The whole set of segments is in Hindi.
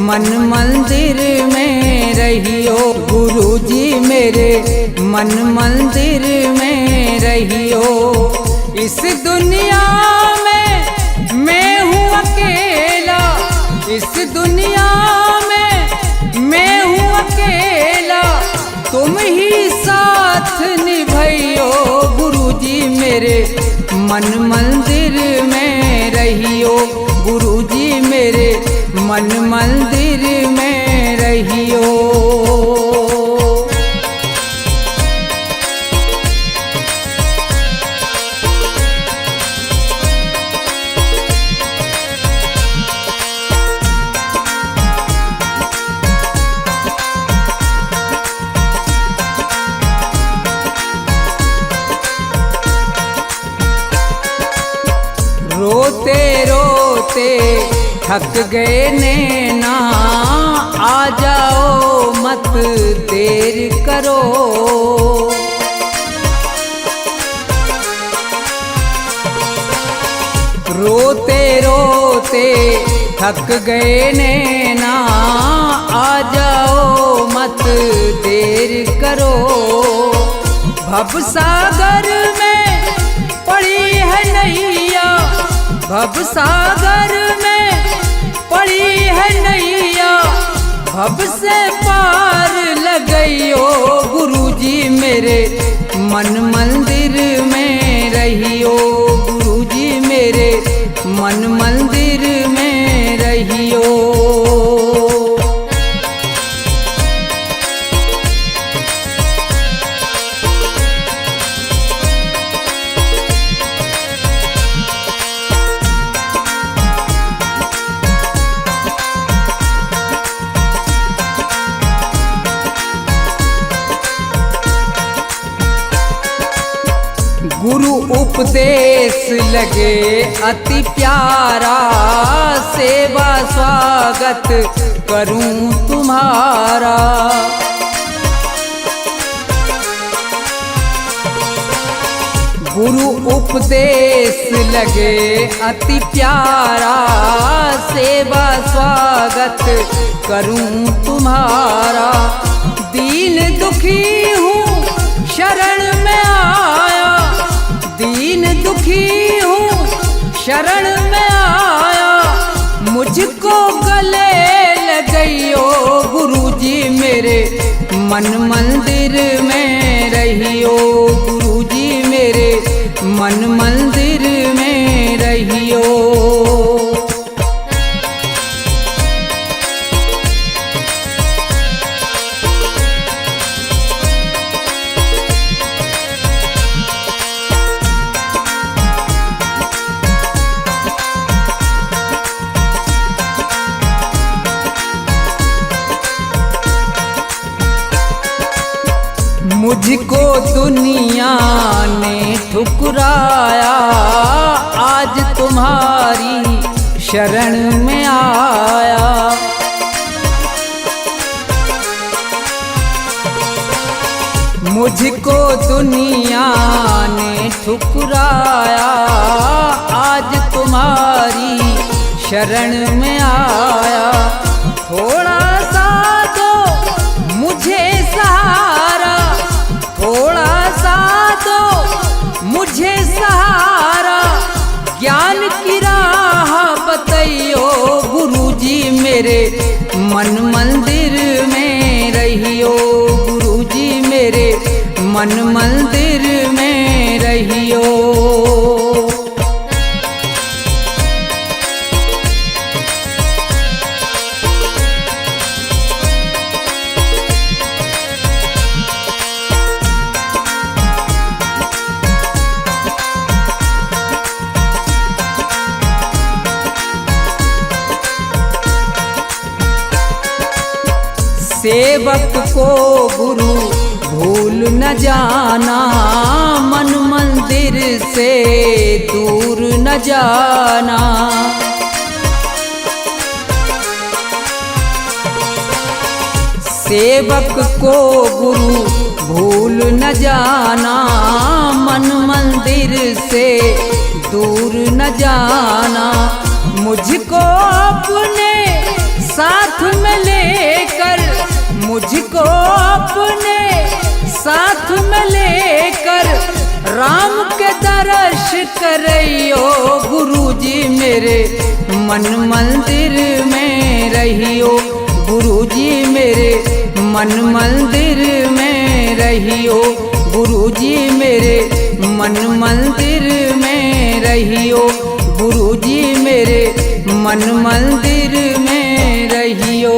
मन मंदिर में रहियो। गुरुजी मेरे मन मंदिर में रहियो। इस दुनिया में मैं हूँ अकेला, इस दुनिया में मैं हूँ अकेला, तुम ही साथ निभाइयो। गुरुजी मेरे मन मंदिर में रहियो। गुरुजी मेरे मन मंदिर में रहियो। रोते रोते थक गए नैना, आ जाओ मत देर करो। रोते रोते थक गए नैना, आ जाओ मत देर करो। भवसागर में पड़ी है नैया, भवसागर में पड़ी है नैया, भव से पार लगइयो। गुरुजी मेरे मन मंदिर में रहियो। गुरुजी मेरे मन मंदिर में रहियो। गुरु उपदेश लगे अति प्यारा, सेवा स्वागत करूं तुम्हारा। गुरु उपदेश लगे अति प्यारा, सेवा स्वागत करूं तुम्हारा। दीन दुखी हूँ शरण में आया, दीन दुखी हूँ शरण में आया, मुझको गले लगइयो। गुरुजी मेरे मन मंदिर में रहियो। गुरुजी मेरे मन मंदिर में रहियो। मुझको दुनिया ने ठुकराया, आज तुम्हारी शरण में आया। मुझको दुनिया ने ठुकराया, आज तुम्हारी शरण में आया। थोड़ा सा दो मुझे सहारा, थोड़ा सा दो मुझे सहारा, ज्ञान की राह बताइयो। गुरुजी मेरे मन मंदिर में रहियो। गुरुजी मेरे मन मंदिर में रहियो। सेवक को गुरु भूल न जाना, मन मंदिर से दूर न जाना। सेवक को गुरु भूल न जाना, मन मंदिर से दूर न जाना। मुझको अपने साथ साथ में लेकर मुझको अपने साथ में लेकर राम के दर्श करियो गुरुजी मेरे मन मंदिर में रहियो गुरुजी मेरे मन मंदिर में रहियो गुरुजी मेरे मन मंदिर में रहियो गुरुजी मेरे मन मंदिर में रहियो।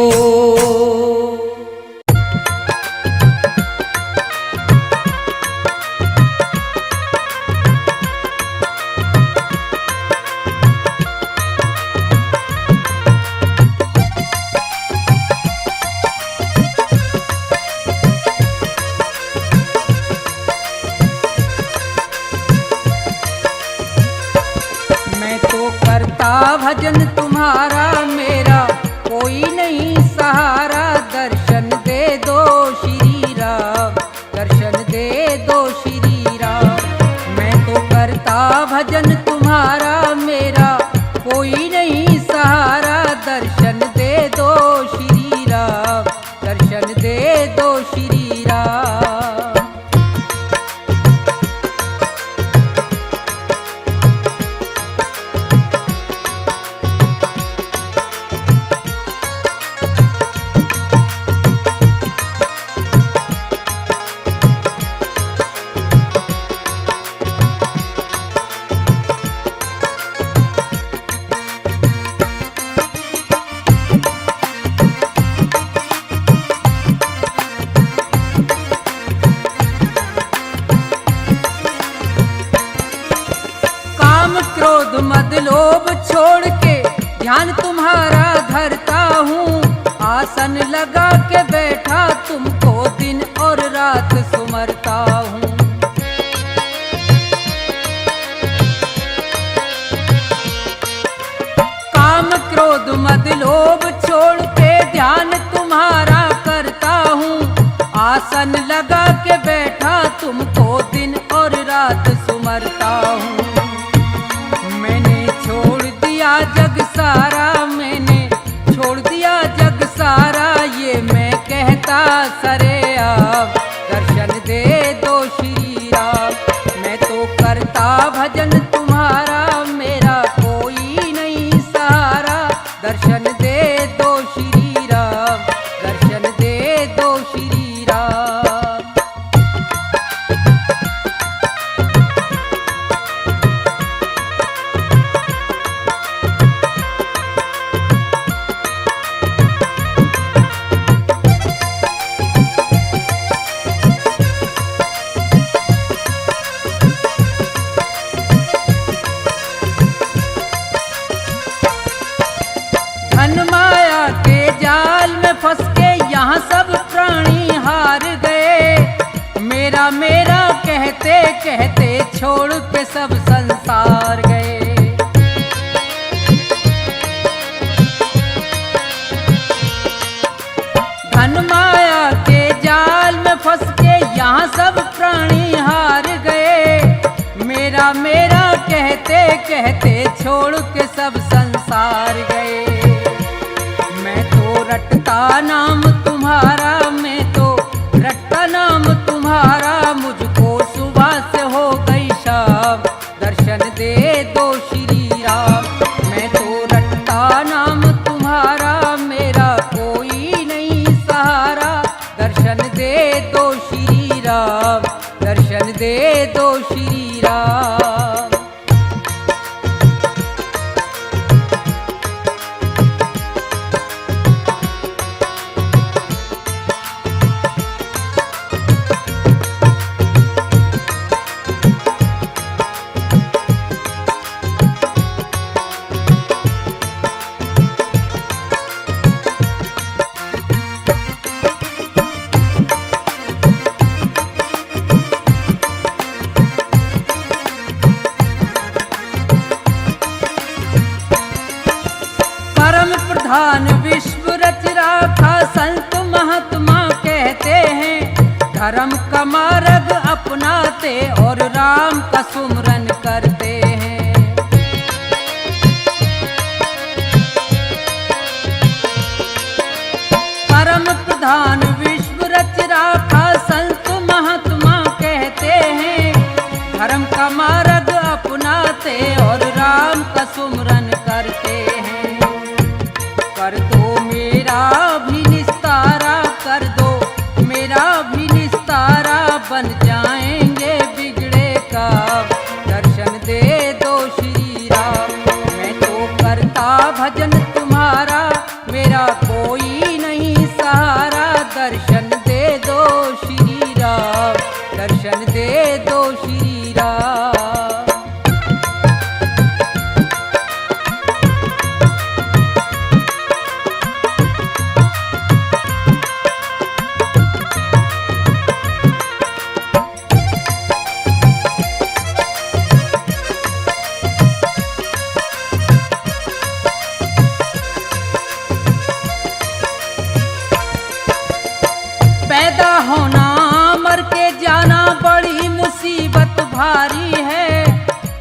भजन तुम्हारा मेरा कोई नहीं सहारा, दर्शन दे दो श्री राम, दर्शन दे दो श्री राम। मैं तो करता भजन तुम्हारा मेरा कोई नहीं सहारा, दर्शन दे दो श्री राम, दर्शन दे दो श्री राम। क्रोध मद लोभ छोड़ के ध्यान तुम्हारा धरता हूँ, आसन लगा के बैठा तुमको दिन और रात सुमरता हूँ। काम क्रोध मद लोभ छोड़ के ध्यान तुम्हारा करता हूँ, आसन लगा के बैठा तुमको दिन और रात सुमरता हूँ। छोड़ दिया जग सारा, मैंने छोड़ दिया जग सारा, ये मैं कहता सरेआम, दर्शन दे दो श्री राम। मैं तो करता भजन तुम्हारा मेरा कोई नहीं सहारा, दर्शन दे दो श्री राम, दर्शन दे दो श्री राम। फंस के यहाँ सब प्राणी हार गए, मेरा मेरा कहते कहते छोड़ के सब संसार गए। धन माया के जाल में फंस के यहाँ सब प्राणी हार गए, मेरा मेरा कहते कहते छोड़ के सब संसार गए। मैं तो रटता नाम तुम्हारा, मैं तो रटता नाम तुम्हारा, मुझको सुबह से हो गई शाम, दर्शन दे दो श्री राम। मैं तो रटता नाम तुम्हारा मेरा कोई नहीं सहारा, दर्शन दे दो श्री राम, दर्शन दे दो श्री राम। प्रधान विश्व रच राखा संत महात्मा कहते हैं, धर्म का मार्ग अपनाते और राम का सुमरन करते हैं। समाधान विश्व रच राखा संत महात्मा कहते हैं। धर्म का मार्ग अपनाते और राम का सुमरन करते हैं। कर दो मेरा भी निस्तारा, कर दो मेरा भी निस्तारा, बन जाएंगे बिगड़े काम, दर्शन दे दो श्री राम। मैं तो करता भजन तुम्हारा, मेरा कोई नहीं सहारा, दर्शन दे दो श्री राम, दर्शन दे दो श्री राम। पैदा होना मर के जाना बड़ी मुसीबत भारी है।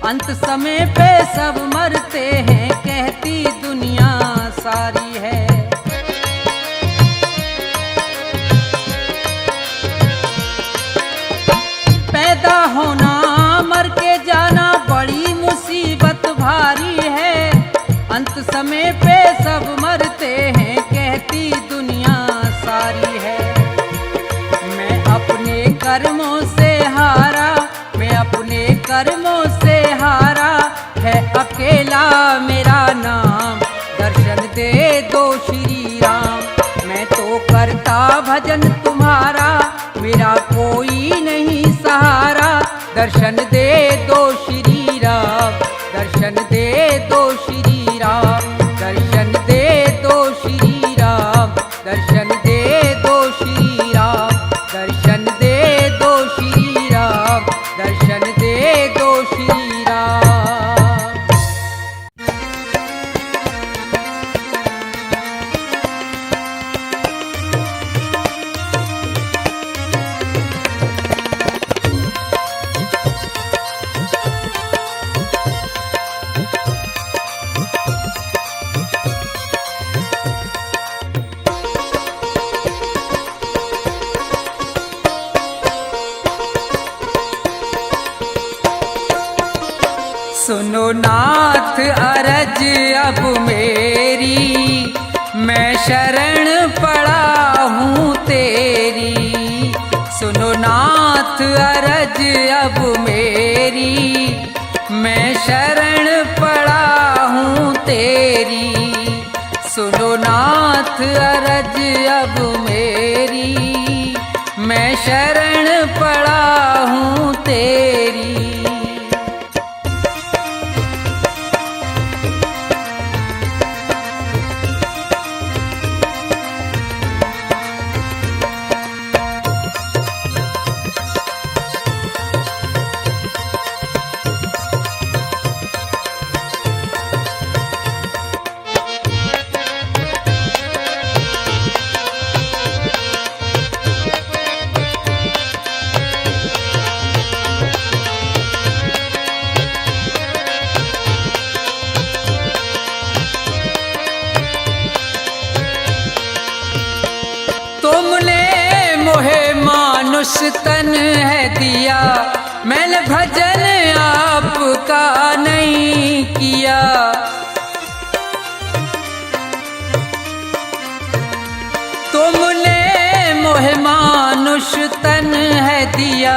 अंत समय पे सब मरते हैं, कहती दुनिया सारी है। पैदा होना मर के जाना बड़ी मुसीबत भारी है। अंत समय पे सब मरते हैं, कहती दुनिया सारी है। अपने कर्मों से हारा, मैं अपने कर्मों से हारा, है अकेला मेरा नाम, दर्शन दे दो श्री राम। मैं तो करता भजन तुम्हारा, मेरा कोई नहीं सहारा, दर्शन दे दो श्री राम, दर्शन दे दो श्री राम, दर्शन दे दो श्री राम, दर्शन दे दो श्री राम, दर्शन दे दो श्री राम, दर्शन दे दो श्री राम। सुनो नाथ अरज अब मेरी, मैं शरण पड़ा हूँ तेरी। सुनो नाथ अरज अब मेरी, मैं शरण पड़ा हूँ तेरी। सुनो नाथ अरज अब मेरी, मैं शरण पड़ा हूँ तेरी। मानुष तन है दिया, मैंने भजन आपका नहीं किया। तुमने मोहे मानुष तन है दिया,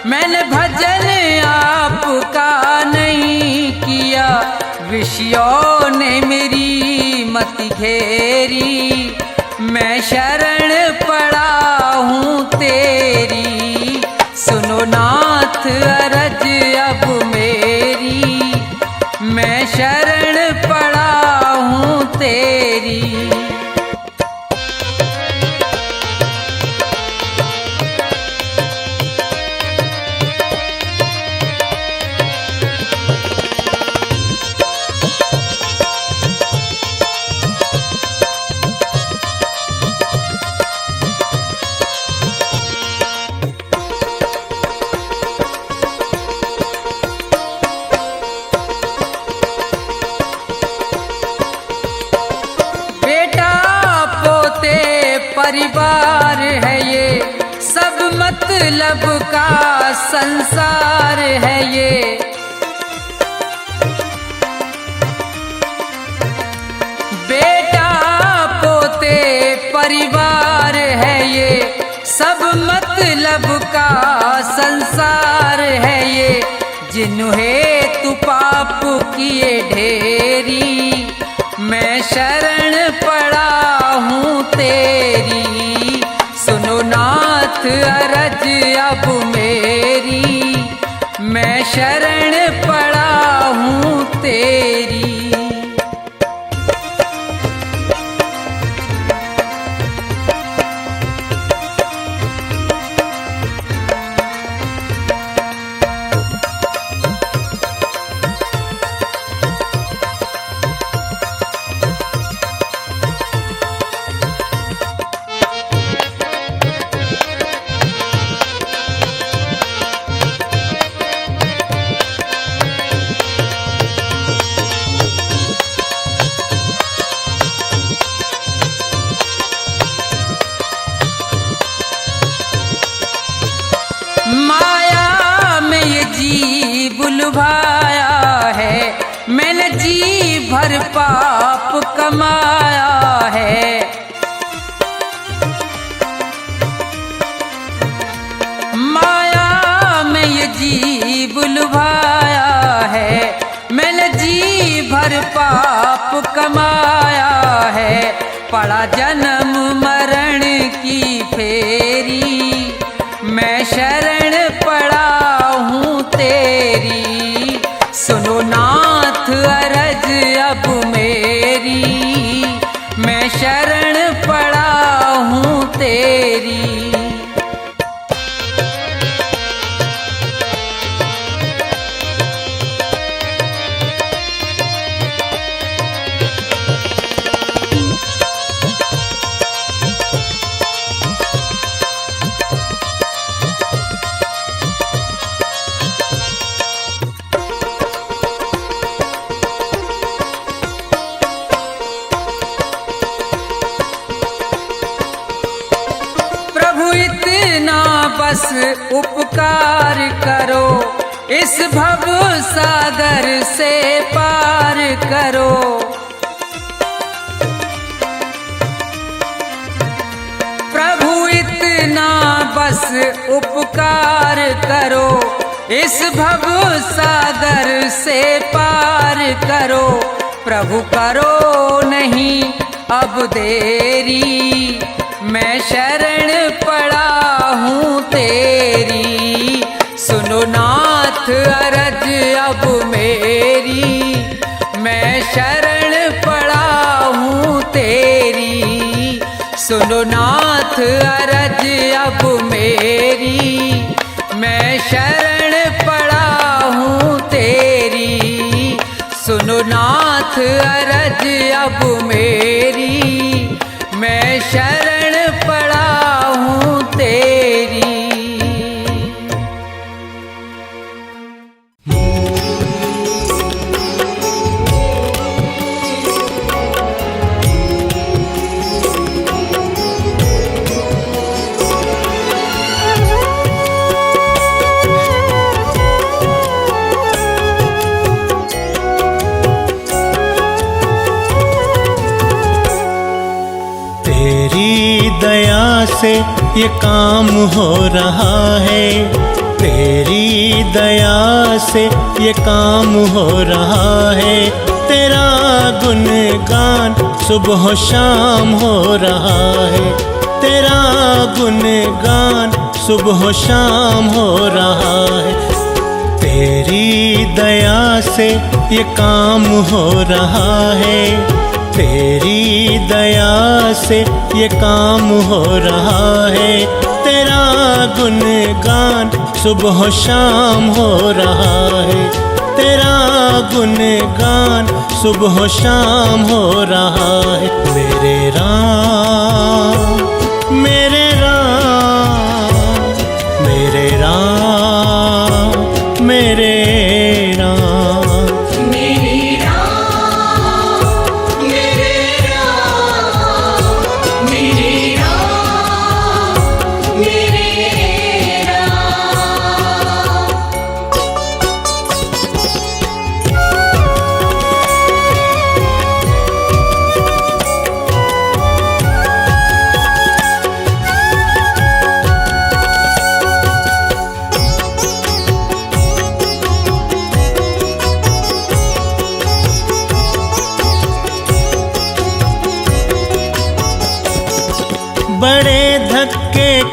मैंने भजन आपका नहीं किया। विषयों ने मेरी मति घेरी, मैं शरण पड़ा हूँ तेरी। सुनो नाथ अरज अब मेरी, मैं शरण पड़ा हूँ तेरी। परिवार है ये, सब मतलब का संसार है ये। बेटा पोते परिवार है ये, सब मतलब का संसार है ये। जिन्हें तू पाप किए ढेरी, मैं शरण पड़ा हूँ तेरी। सुनो नाथ अरज अब मेरी, मैं शरण पड़ा हूँ तेरी। माया में ये जी बुलवाया है, मैंने जी भर पाप कमाया है। माया में ये जी बुलवाया है, मैंने जी भर पाप कमाया है। पड़ा जन्म मरण की फेरी, मैं शरण पड़ा हूँ तेरी। सुनो नाथ अरज अब मेरी, मैं शरण पड़ा हूँ तेरी। बस उपकार करो, इस भव सागर से पार करो। प्रभु इतना बस उपकार करो, इस भव सागर से पार करो। प्रभु करो नहीं अब देरी, मैं शरण पड़ा हूँ तेरी। सुनो नाथ अरज अब मेरी, मैं शरण पड़ा हूँ तेरी। सुनो नाथ अरज अब मेरी, मैं शरण पड़ा हूँ तेरी। सुनो नाथ अरज अब मेरी, मैं शरण पड़ा हूँ तेरी। दया से ये काम हो रहा है, तेरी दया से ये काम हो रहा है। तेरा गुणगान सुबह शाम हो रहा है, तेरा गुणगान सुबह शाम हो रहा है। तेरी दया से ये काम हो रहा है, तेरी दया से ये काम हो रहा है। तेरा गुणगान सुबह शाम हो रहा है, तेरा गुणगान सुबह शाम हो रहा है। मेरे राम मेरे राम मेरे राम मेरे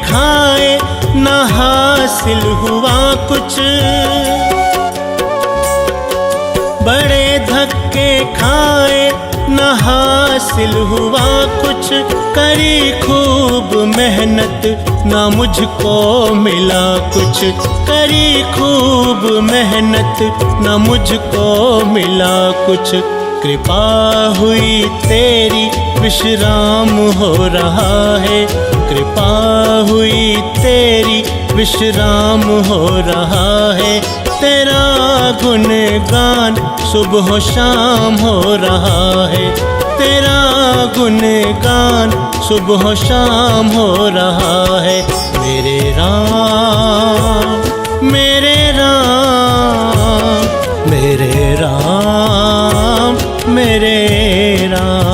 खाए न हासिल हुआ कुछ, बड़े धक्के खाए न हासिल हुआ कुछ, करी खूब मेहनत ना मुझको मिला कुछ, करी खूब मेहनत ना मुझको मिला कुछ। कृपा हुई तेरी विश्राम हो रहा है, कृपा हुई तेरी विश्राम हो रहा है, तेरा गुणगान सुबह शाम हो रहा है, तेरा गुणगान सुबह शाम हो रहा है। मेरे राम मेरे राम मेरे राम मेरे राम।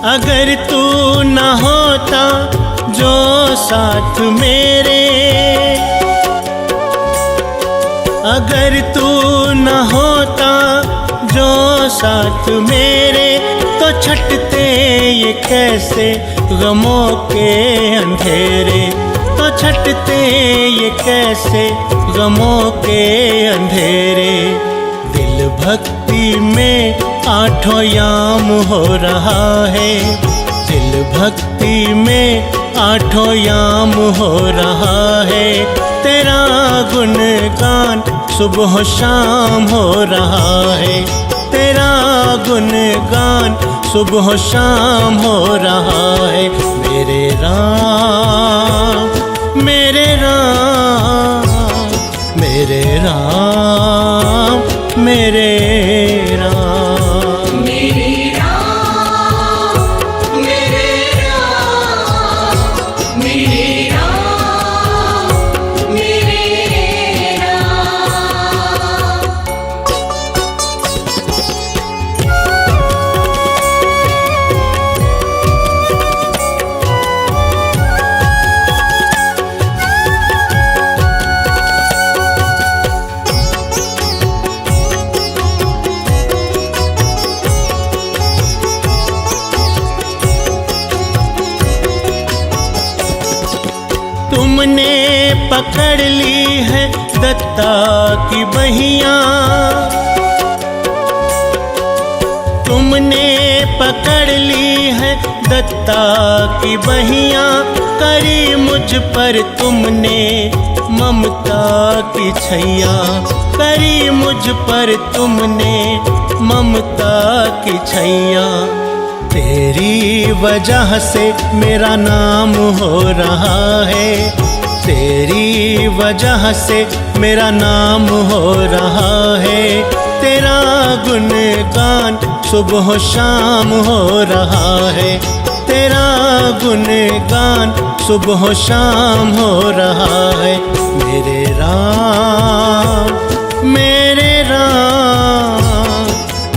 अगर तू न होता जो साथ मेरे, अगर तू न होता जो साथ मेरे, तो छटते ये कैसे गमों के अंधेरे, तो छटते ये कैसे गमों के अंधेरे। दिल भक्ति में आठों याम हो रहा है, दिल भक्ति में आठों याम हो रहा है, तेरा गुणगान सुबह शाम हो रहा है, तेरा गुणगान सुबह शाम हो रहा है। मेरे राम मेरे राम मेरे राम मेरे राम। तुमने पकड़ ली है दत्ता की बहियां, तुमने पकड़ ली है दत्ता की बहियां, करी मुझ पर तुमने ममता की छैया, करी मुझ पर तुमने ममता की छैया। तेरी वजह से मेरा नाम हो रहा है, तेरी वजह से मेरा नाम हो रहा है, तेरा गुणगान सुबह शाम हो रहा है, तेरा गुणगान सुबह शाम हो रहा है। मेरे राम मेरे राम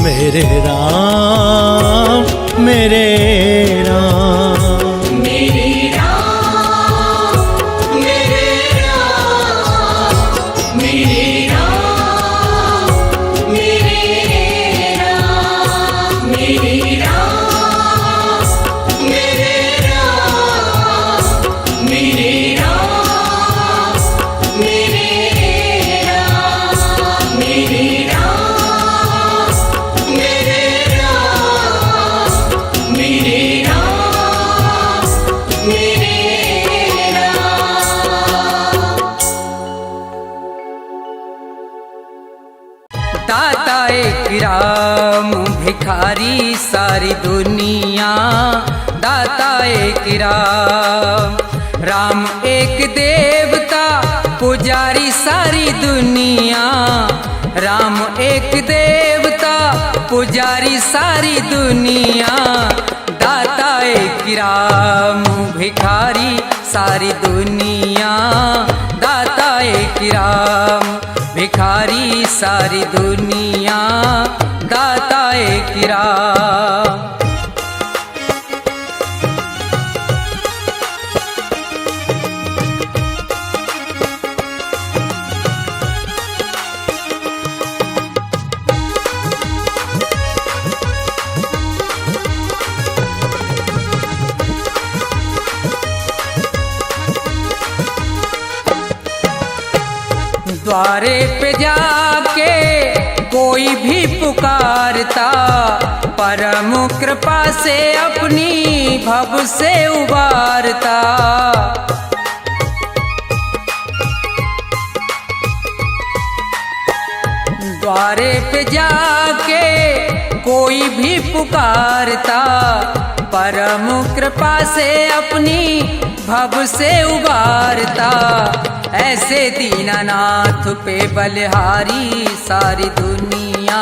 मेरे राम मेरे राम। दाता एक राम भिखारी सारी दुनिया, दाता एक राम, राम एक देवता पुजारी सारी दुनिया, राम एक देवता पुजारी सारी दुनिया। दाता राम भिखारी सारी दुनिया, दाता एक राम भिखारी सारी दुनिया, दाता एक राम। द्वारे पे जाके कोई भी पुकारता, परम कृपा से अपनी भव से उबारता। द्वारे पे जाके कोई भी पुकारता, परम कृपा से अपनी भव से उबारता। ऐसे दीनानाथ पे बलिहारी सारी दुनिया,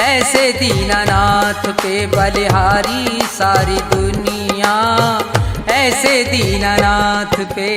ऐसे दीनानाथ पे बलिहारी सारी दुनिया, ऐसे दीनानाथ पे।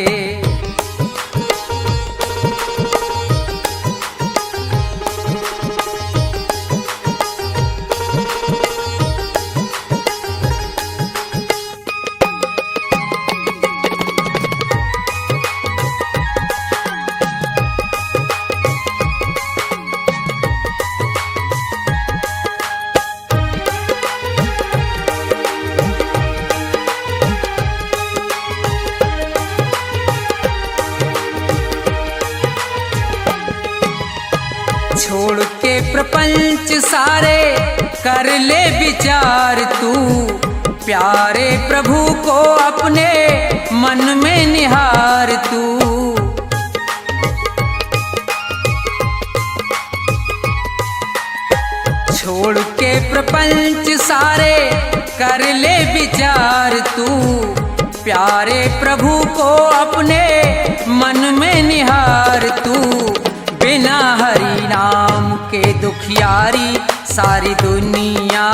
छोड़ के प्रपंच सारे कर ले विचार तू, प्यारे प्रभु को अपने मन में निहार तू। छोड़ के प्रपंच सारे कर ले विचार तू, प्यारे प्रभु को अपने मन में निहार तू। बिना हरि नाम के दुखियारी सारी दुनिया,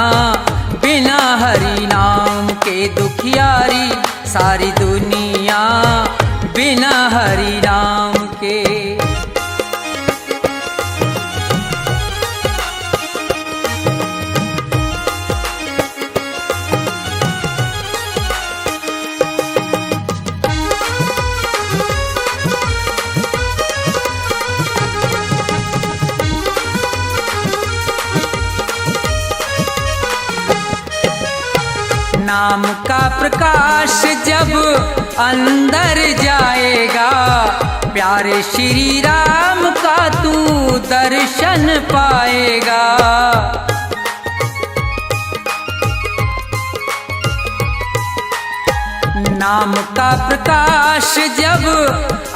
बिना हरि नाम के दुखियारी सारी दुनिया, बिना हरि नाम के। नाम का प्रकाश जब अंदर जाएगा, प्यारे श्री राम का तू दर्शन पाएगा। नाम का प्रकाश जब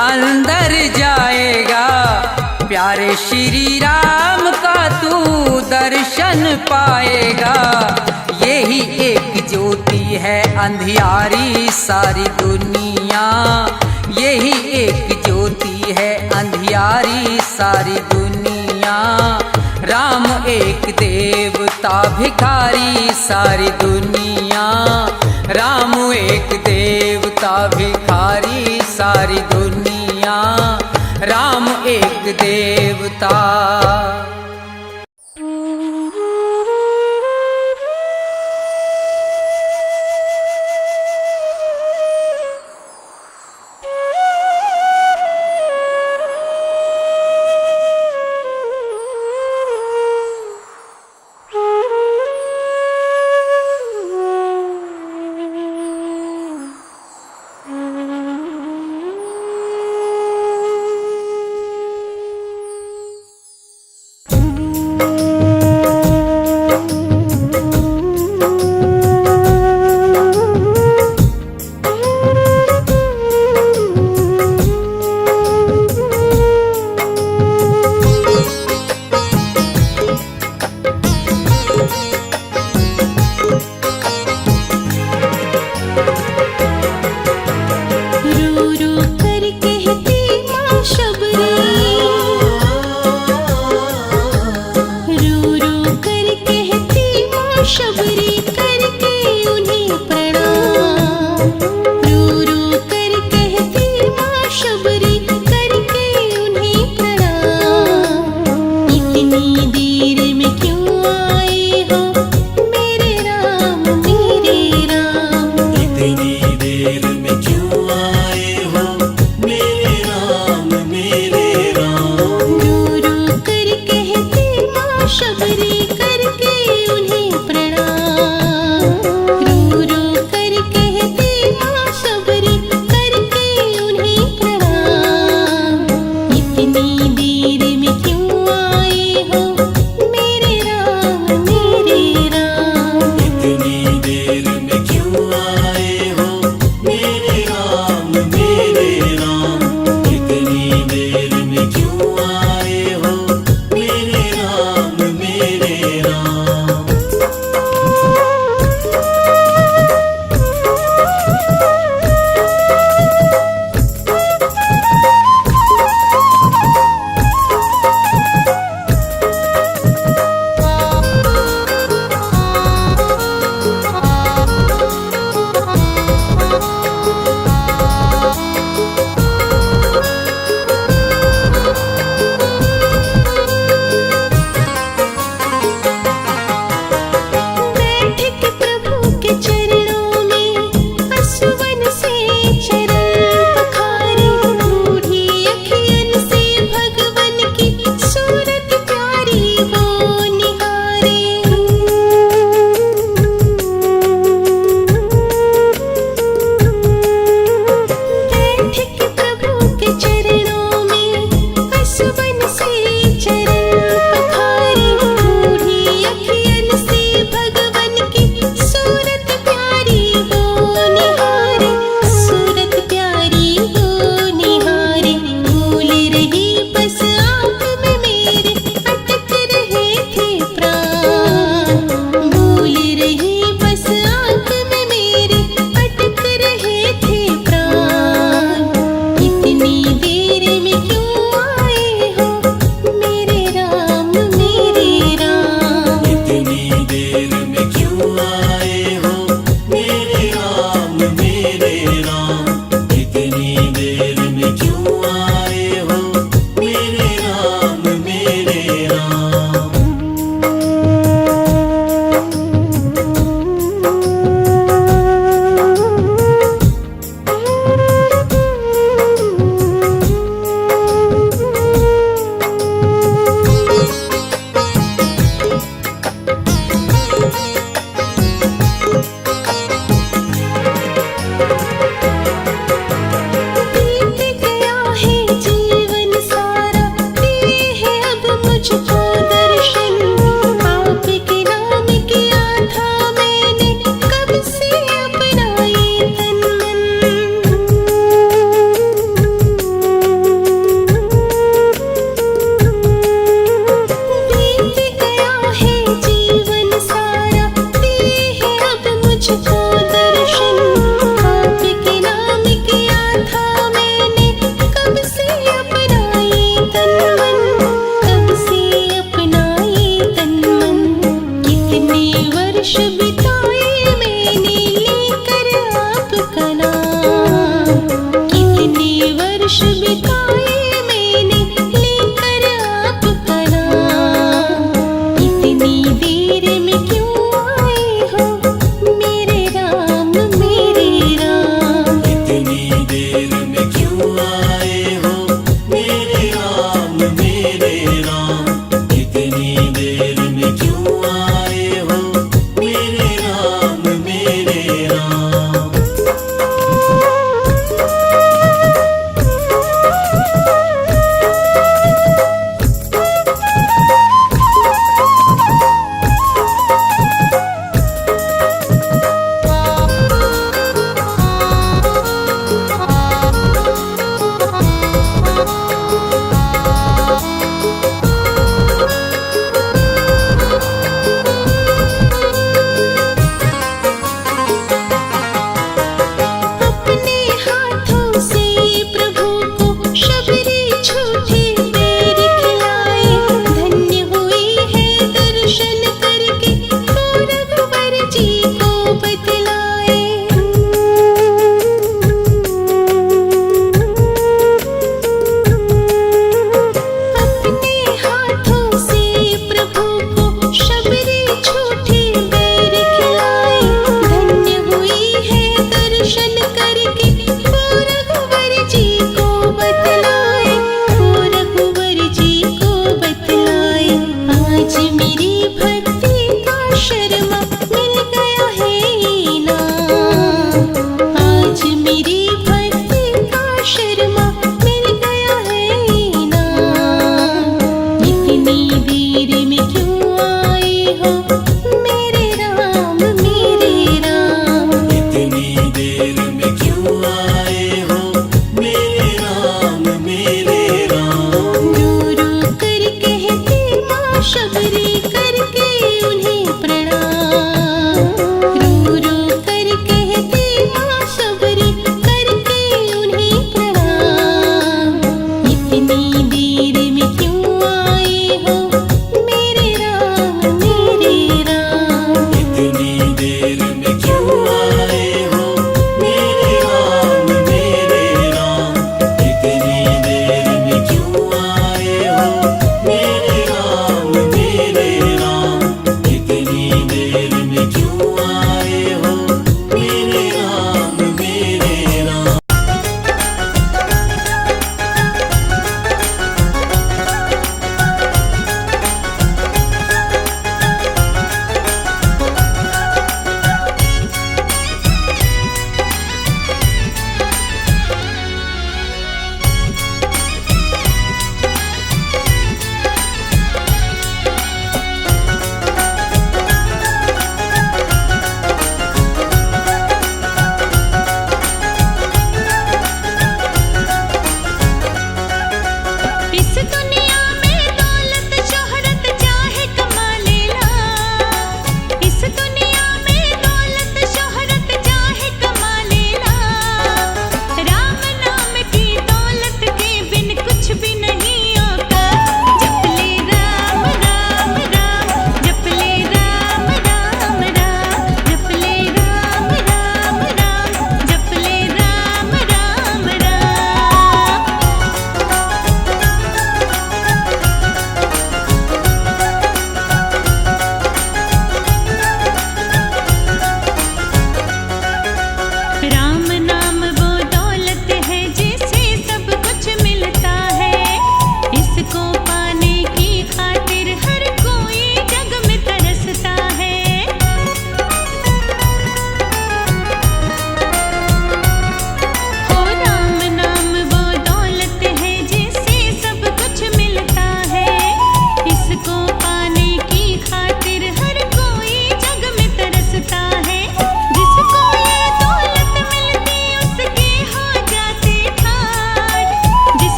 अंदर जाएगा, प्यारे श्री राम का तू दर्शन पाएगा। यही एक ज्योति है अंधियारी सारी दुनिया, यही एक ज्योति है अंधियारी सारी दुनिया। राम एक देवता भिखारी सारी दुनिया, राम एक देवता भिखारी सारी दुनिया, राम एक देवता।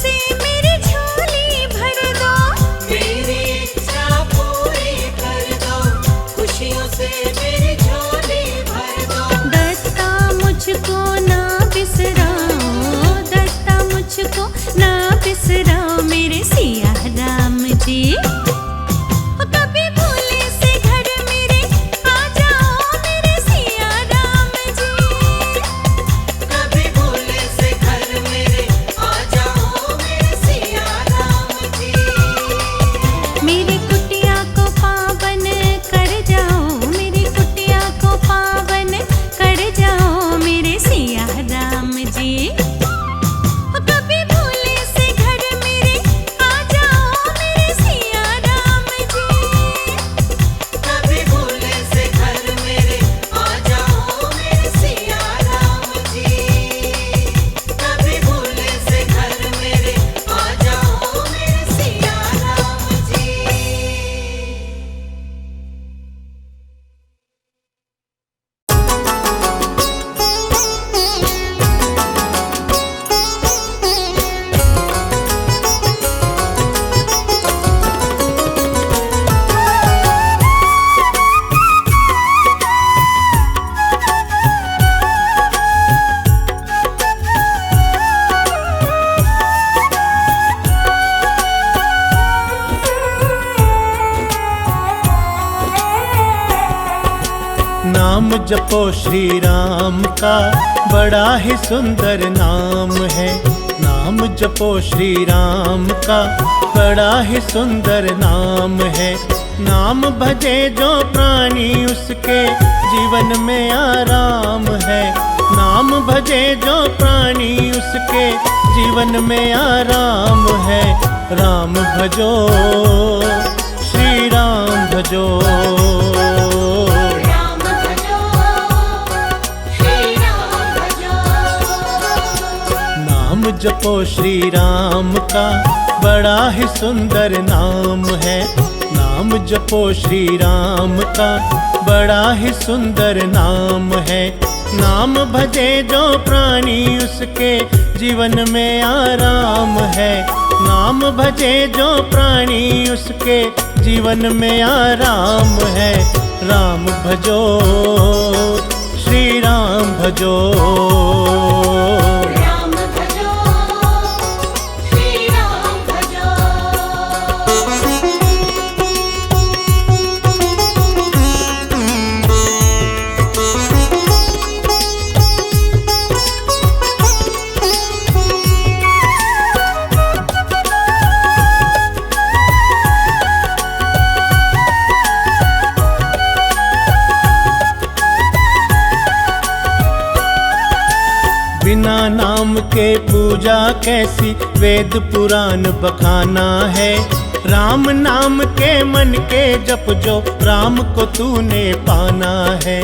से मेरी झोली भर दो, मेरी इच्छा पूरी कर दो, खुशियों से मेरी झोली भर दो। दत्ता मुझको ना बिसराओ, दत्ता मुझको ना बिसराओ मेरे सिया राम जी। कभी भूले से घर मेरे आ जाओ मेरे सिया राम जी। कभी भूले से घर मेरे आ जाओ मेरे सिया राम जी। मेरी कुटिया को पावन कर जाओ, मेरी कुटिया को पावन कर जाओ मेरे सिया राम जी। कभी भूले से घर मेरे आ जाओ मेरे सिया राम जी। कभी भूले से घर मेरे आ जाओ मेरे सिया राम जी। कभी भूले से घर मेरे आ जाओ मेरे सिया राम जी। नाम जपो श्री राम का बड़ा ही सुंदर नाम है। नाम जपो श्री राम का बड़ा ही सुंदर नाम है। नाम भजे जो प्राणी उसके जीवन में आराम है। नाम भजे जो प्राणी उसके जीवन में आराम है। राम भजो श्री राम भजो। राम भजो श्री राम भजो। नाम जपो श्री राम का बड़ा ही सुंदर नाम है। नाम जपो श्री राम का बड़ा ही सुंदर नाम है। नाम भजे जो प्राणी उसके जीवन में आराम है। नाम भजे जो प्राणी उसके जीवन में आराम है। राम भजो श्री राम भजो। राम भजो श्री राम भजो। बिना नाम के पूजा कैसी, वेद पुराण बखाना है। राम नाम के मन के जप जो, राम को तूने पाना है।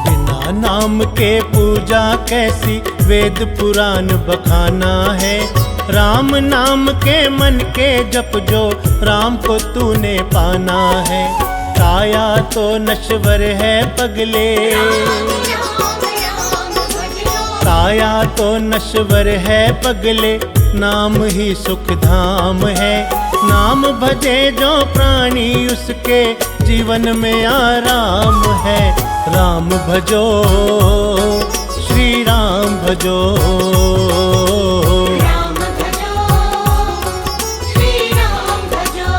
बिना नाम के पूजा कैसी, वेद पुराण बखाना है। राम नाम के मन के जप जो, राम को तूने पाना है। काया तो नश्वर है पगले, काया तो नश्वर है पगले, नाम ही सुख धाम है। नाम भजे जो प्राणी उसके जीवन में आराम है। राम भजो श्री राम भजो। राम भजो श्री राम भजो।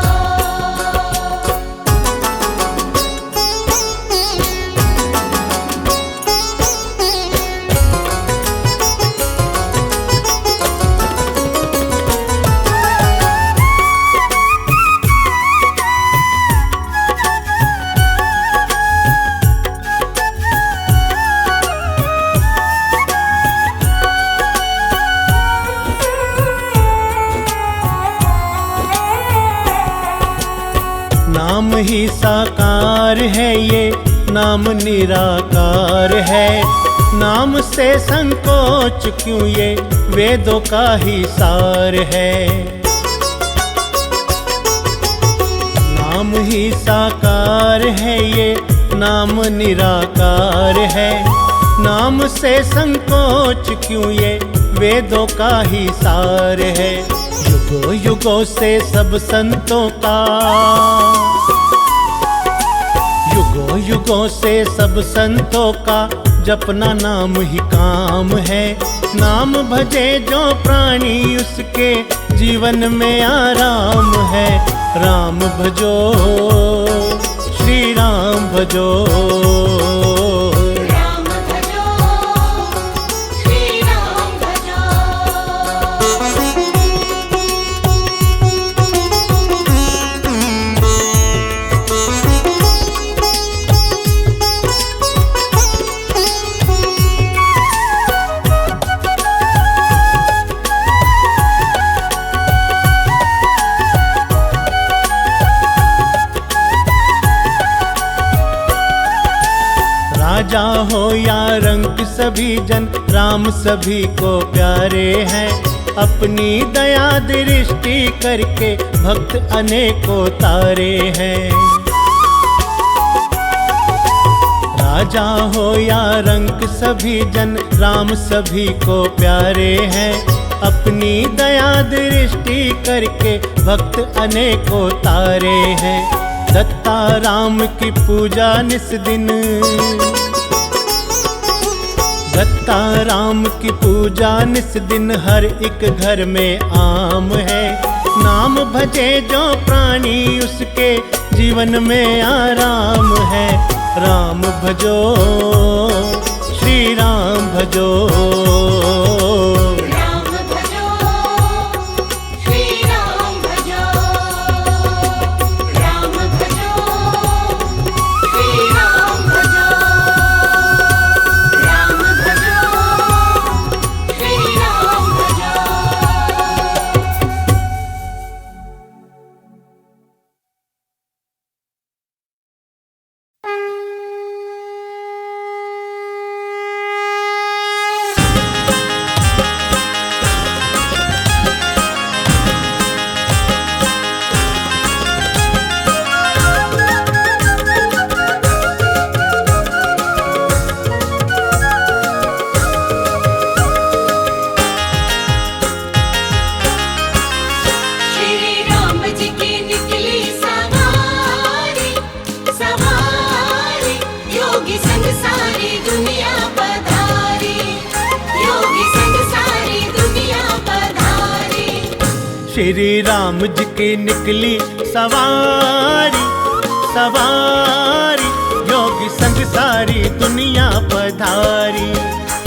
नाम ही साकार है ये, नाम निराकार है। नाम से संकोच क्यों, ये वेदों का ही सार है। नाम ही साकार है ये, नाम निराकार है। नाम से संकोच क्यों, ये वेदों का ही सार है। युगों युगों से सब संतों का, युगों युगों से सब संतों का जपना नाम ही काम है। नाम भजे जो प्राणी उसके जीवन में आराम है। राम भजो श्री राम भजो, राम भजो श्री राम भजो। राजा हो या रंक सभी जन राम सभी को प्यारे हैं। अपनी दया दृष्टि करके भक्त अनेकों तारे हैं। राजा हो या रंक सभी जन राम सभी को प्यारे हैं। अपनी दया दृष्टि करके भक्त अनेकों तारे हैं। दत्ता राम की पूजा निस दिन, दत्ता राम की पूजा निस दिन हर एक घर में आम है। नाम भजे जो प्राणी उसके जीवन में आराम है। राम भजो श्री राम भजो, राम भजो श्री राम भजो, राम भजो श्री राम भजो, राम भजो श्री राम भजो। श्री राम जी की निकली सवारी, सवारी योगी संग सारी दुनिया पधारी, योगी संग सारी दुनिया पधारी। श्री राम जी की निकली सवारी, सवारी योगी संग सारी दुनिया पधारी।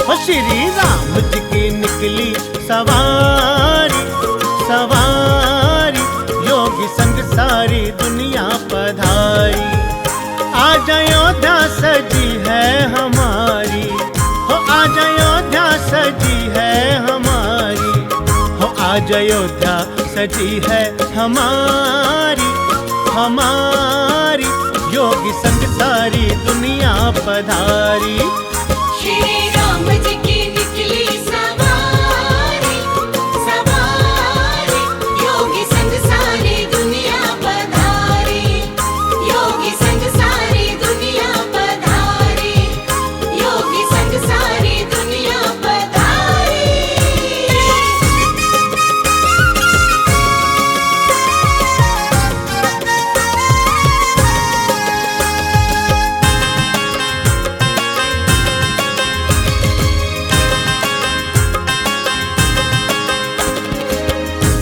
ओ श्री राम जी की निकली सवारी, सवारी योगी संग सारी दुनिया पधारी। आज अयोध्या सजी है हमारी, हो आज अयोध्या सजी है हमारी, हो आज अयोध्या सजी है हमारी, हमारी योगी संग सारी दुनिया पधारी। श्री राम जी की निकली सवारी, सवारी योगी संग सारी दुनिया पधारी, योगी संग सारी दुनिया पधारी, योगी संग सारी दुनिया पधारी।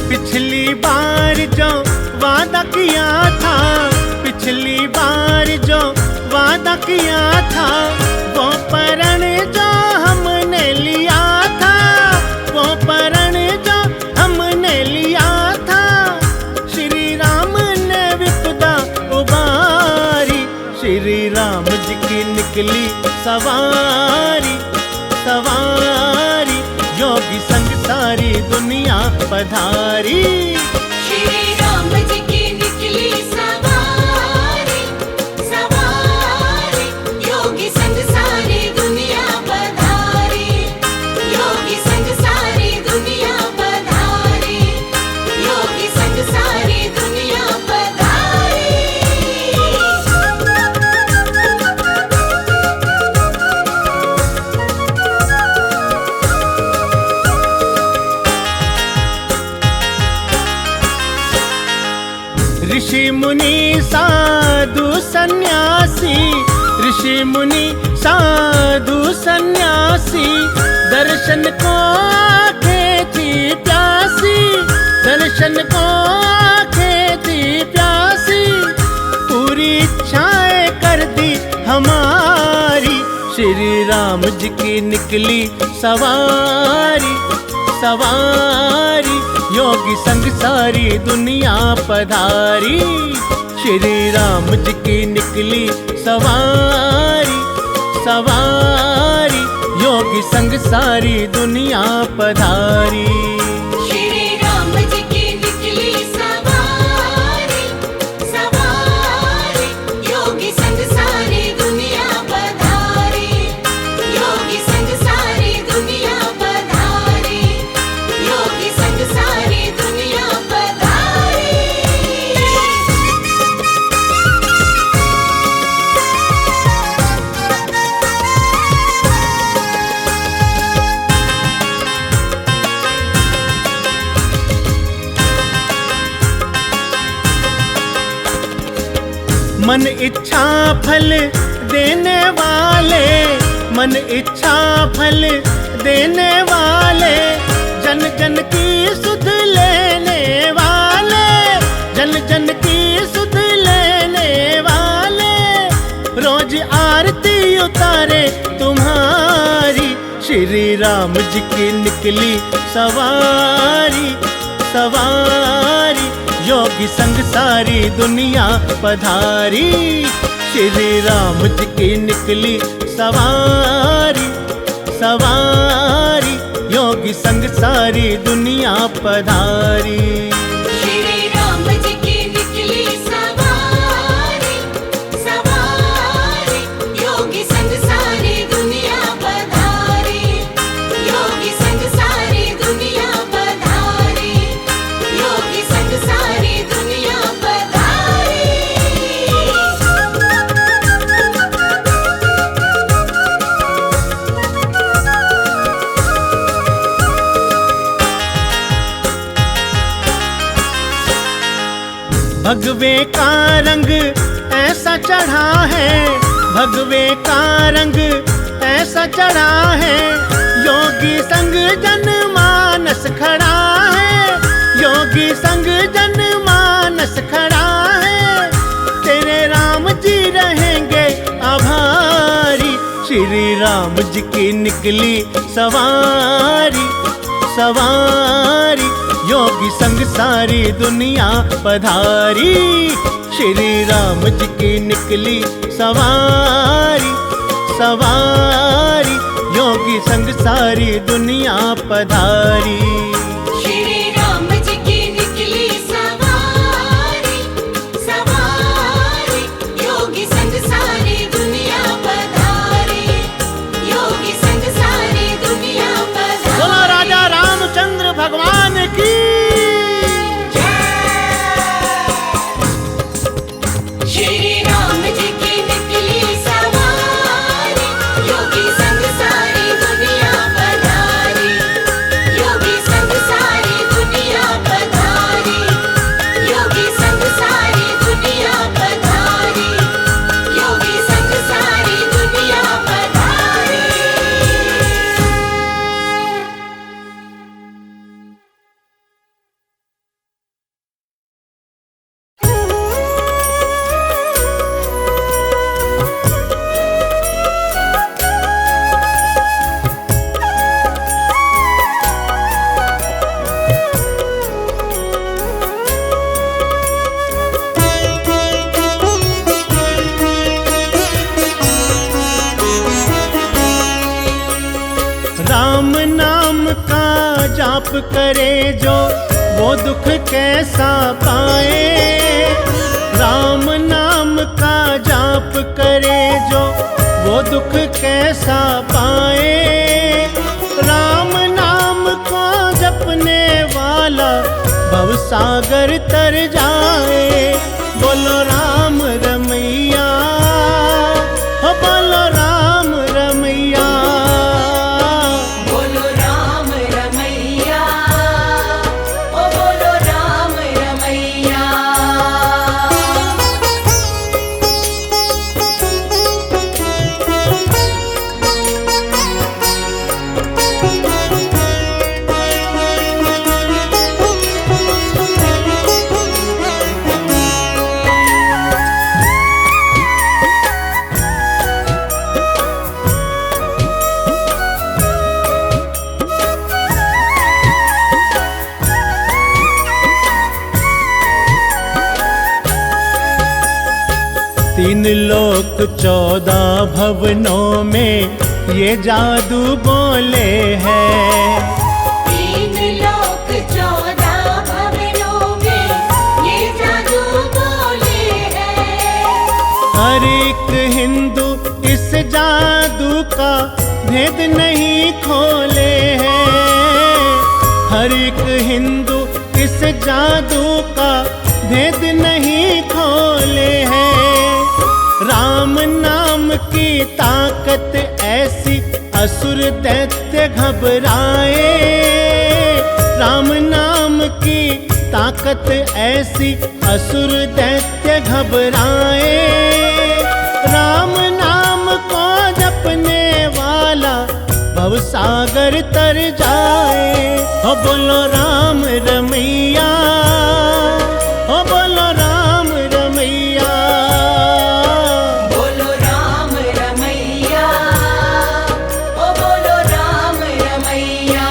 पिछली बार जो वादा किया था, पिछली बार जो वादा किया था, वो प्रण जो हमने लिया था, वो प्रण जो हमने लिया था। श्री राम ने विपदा उबारी, श्री राम जी की निकली सवारी, सवारी योगी संग सारी दुनिया पधारी। श्री राम जी की निकली सवारी, सवारी योगी संग सारी दुनिया पधारी, योगी संग सारी दुनिया पधारी, योगी संग सारी दुनिया पधारी। ऋषि मुनि साधु सन्यासी, ऋषि मुनि साधु सन्यासी, दर्शन को आँखें थी प्यासी, दर्शन को आँखें थी प्यासी, पूरी इच्छाएं कर दी हमारी। श्री राम जी की निकली सवारी, सवारी, योगी संग सारी दुनिया पधारी। श्री राम जी की निकली सवारी, सवारी, योगी संग सारी दुनिया पधारी। श्री राम जी की निकली सवारी, सवारी, योगी संग सारी दुनिया पधारी, योगी संग सारी दुनिया पधारी, योगी संग सारी दुनिया पधारी। मन इच्छा फल देने वाले, मन इच्छा फल देने वाले, जन जन की सुध लेने वाले, जन जन की सुध लेने वाले, रोज आरती उतारे तुम्हारी। श्री राम जी की निकली सवारी, सवारी, योगी संग सारी दुनिया पधारी। श्री राम जी की निकली सवारी, सवारी, योगी संग सारी दुनिया पधारी। श्री राम जी की निकली सवारी, सवारी, योगी संग सारी दुनिया पधारी, योगी संग सारी दुनिया पधारी, योगी संग सारी दुनिया पधारी। भगवे का रंग ऐसा चढ़ा है, भगवे का रंग ऐसा चढ़ा है, योगी संग जनमानस खड़ा है, योगी संग जनमानस खड़ा है, तेरे राम जी रहेंगे आभारी। श्री राम जी की निकली सवारी, सवारी, योगी संग सारी दुनिया पधारी। श्री राम जी की निकली सवारी, सवारी, योगी संग सारी दुनिया पधारी। श्री राम जी की निकली सवारी, सवारी, योगी संग सारी दुनिया पधारी, योगी संग सारी दुनिया पधारी। बोलो राजा रामचंद्र भगवान की। श्री राम जी की निकली सवारी, योगी संग सारी दुनिया पधारी, योगी संग सारी दुनिया पधारी, योगी संग सारी दुनिया पधारी, योगी संग सारी दुनिया पधारी। राम नाम का जाप करे जो वो दुख कैसा पाए, राम नाम का जाप करे जो वो दुख कैसा पाए, राम नाम को जपने वाला भवसागर तर जाए। बोलो राम रमैया, हो बोलो राम रमैया। बोलो राम रमैया, ओ बोलो राम रमैया। तीन लोक 14 भवनों में ये जादू बोले हैं। तीन लोक 14 भवनों में ये जादू बोले हैं। हर एक हिंदू इस जादू का भेद नहीं खोले हैं। हर एक हिंदू इस जादू का भेद नहीं खोले हैं। राम नाम की ताकत ऐसी असुर दैत्य घबराए। राम नाम की ताकत ऐसी असुर दैत्य घबराए। राम नाम को जपने वाला भवसागर तर जाए। हो बोलो राम रमैया, हो बोलो राम रमैया। बोलो राम रमैया, ओ बोलो राम रमैया।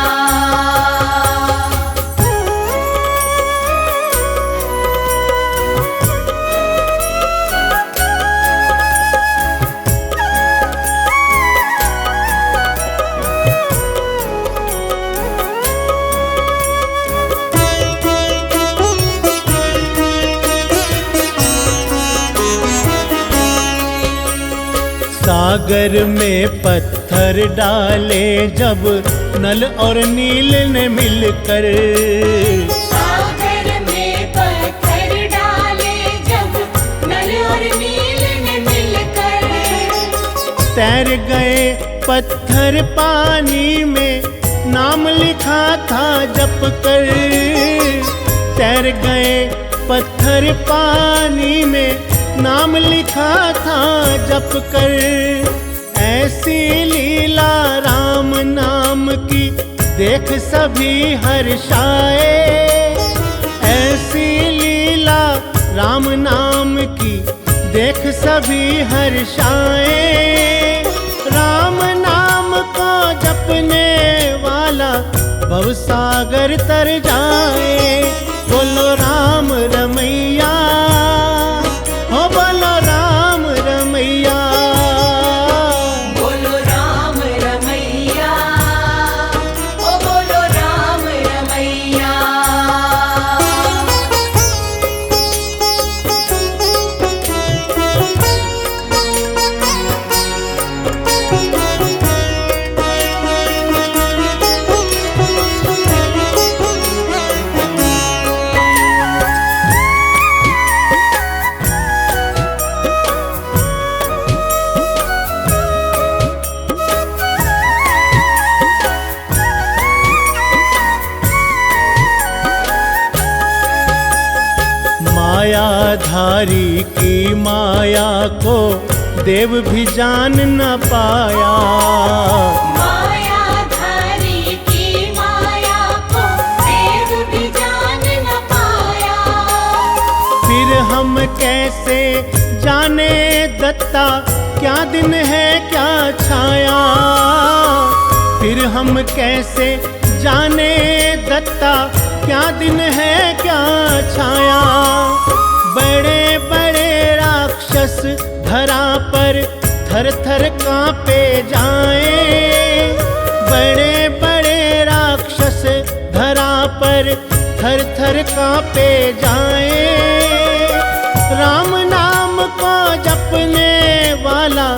सागर में पत्थर डाले जब नल और नील ने मिलकर। सागर में पत्थर डाले जब नल और नील ने मिलकर। तैर गए पत्थर पानी में नाम लिखा था जप कर। तैर गए पत्थर पानी में नाम लिखा था जप कर। ऐसी लीला राम नाम की देख सभी हर्षाए। ऐसी लीला राम नाम की देख सभी हर्षाए। राम नाम को जपने वाला भवसागर तर जाए। बोलो राम रमैया, हो बोलो राम रमैया। बोलो राम रमैया, ओ बोलो राम रमैया। मायाधारी की माया को देव भी जान न पाया। मायाधारी की माया को देव भी जान न पाया। फिर हम कैसे जाने दत्ता क्या दिन है क्या छाया। फिर हम कैसे जाने दत्ता क्या दिन है क्या छाया। बड़े बड़े राक्षस धरा पर थर थर कांपे जाएं। बड़े बड़े राक्षस धरा पर थर थर कांपे जाएं। राम नाम को जपने वाला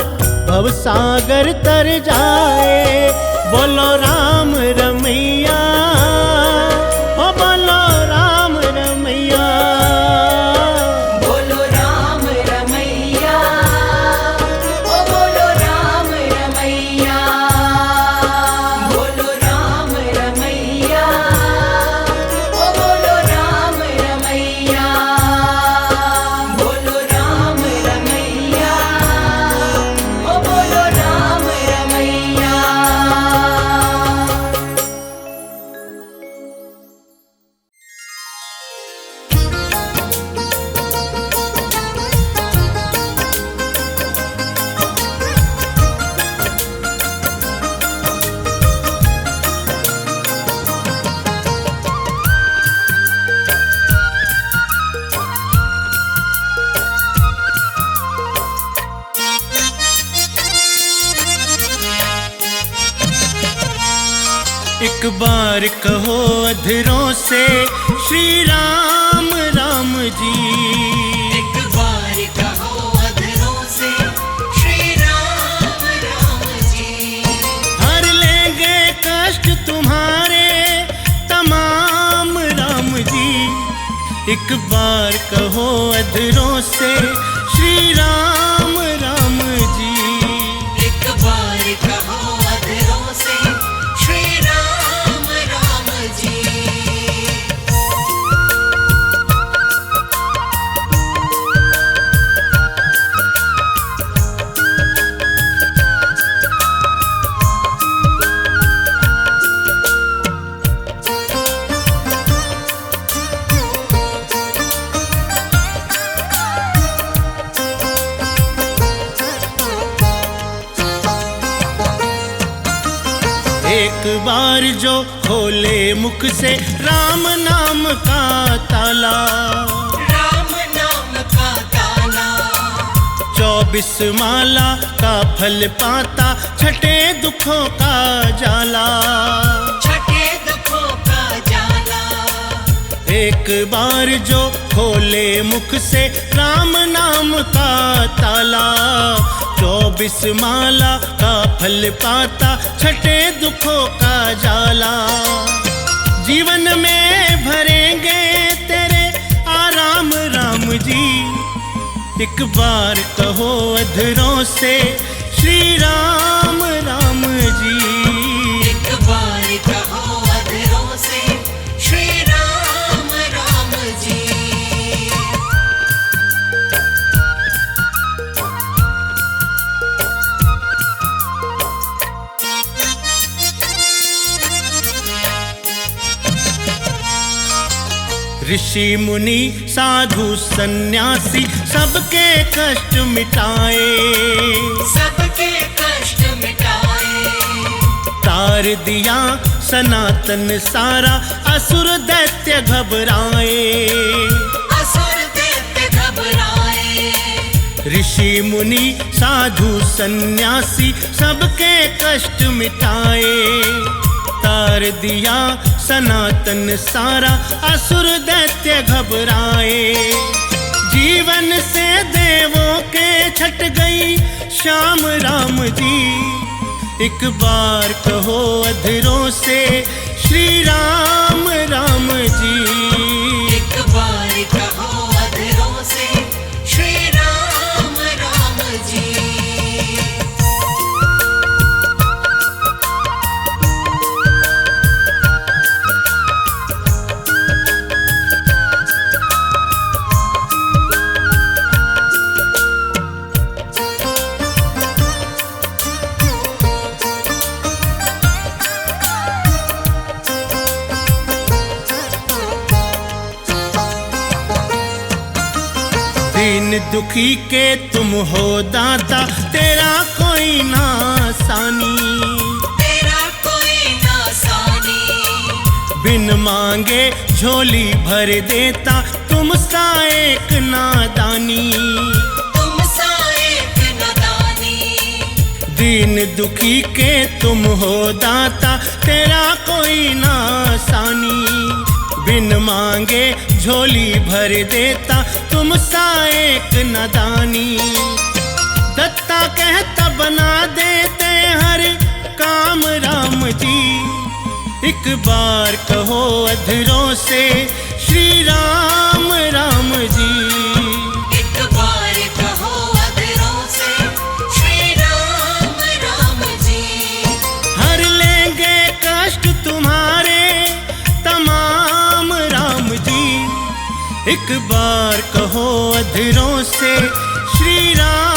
भवसागर तर जाए। बोलो राम रमैया, ओ बोलो राम रमैया। बोलो राम रमैया, ओ बोलो राम रमैया। बोलो राम रमैया, ओ बोलो राम रमैया। बोलो राम रमैया, ओ बोलो राम रमैया। बार कहो अधरों से श्री राम राम जी। एक बार कहो अधरों से श्री राम राम जी। हर लेंगे कष्ट तुम्हारे तमाम राम जी। एक बार कहो अधरों से श्री राम राम जी। एक बार कहो अधरों से श्री राम राम जी। एक बार जो खोले मुख से राम नाम का ताला, राम नाम का ताला 24 माला का फल पाता, छठे दुखों का जाला। छठे दुखों का जाला। एक बार जो खोले मुख से राम नाम का ताला, 24 माला का फल पाता, छठे दुखों का जाला। जीवन में भरेंगे तेरे आराम राम जी। एक बार कहो अधरों से श्री राम राम जी। एक बार कहो अधरों से श्री राम राम जी। ऋषि मुनि साधु सन्यासी सबके कष्ट मिटाए, सबके कष्ट मिटाए। तार दिया सनातन सारा, असुर दैत्य घबराए। असुर दैत्य घबराए। ऋषि मुनि साधु सन्यासी सबके कष्ट मिटाए, तार दिया सनातन सारा, असुर दैत्य घबराए। जीवन से देवों के छट गई श्याम राम जी। एक बार कहो अधरों से श्री राम राम जी। एक बार कहो अधरों से श्री राम राम जी। दीन दुखी के तुम हो दाता, तेरा कोई ना सानी। तेरा कोई ना सानी। बिन मांगे झोली भर देता, तुम सा एक नादानी। तुम सा एक नादानी। दीन दुखी के तुम हो दाता, तेरा कोई ना सानी। बिन मांगे झोली भर देता, तुम सा एक नादानी। दत्ता कहता बना देते हर काम राम जी। एक बार कहो अधरों से श्री राम राम जी। एक बार कहो अधरों से श्री राम राम जी। हर लेंगे कष्ट तुम्हारे तमाम राम जी। एक बार कहो अधरों से श्री राम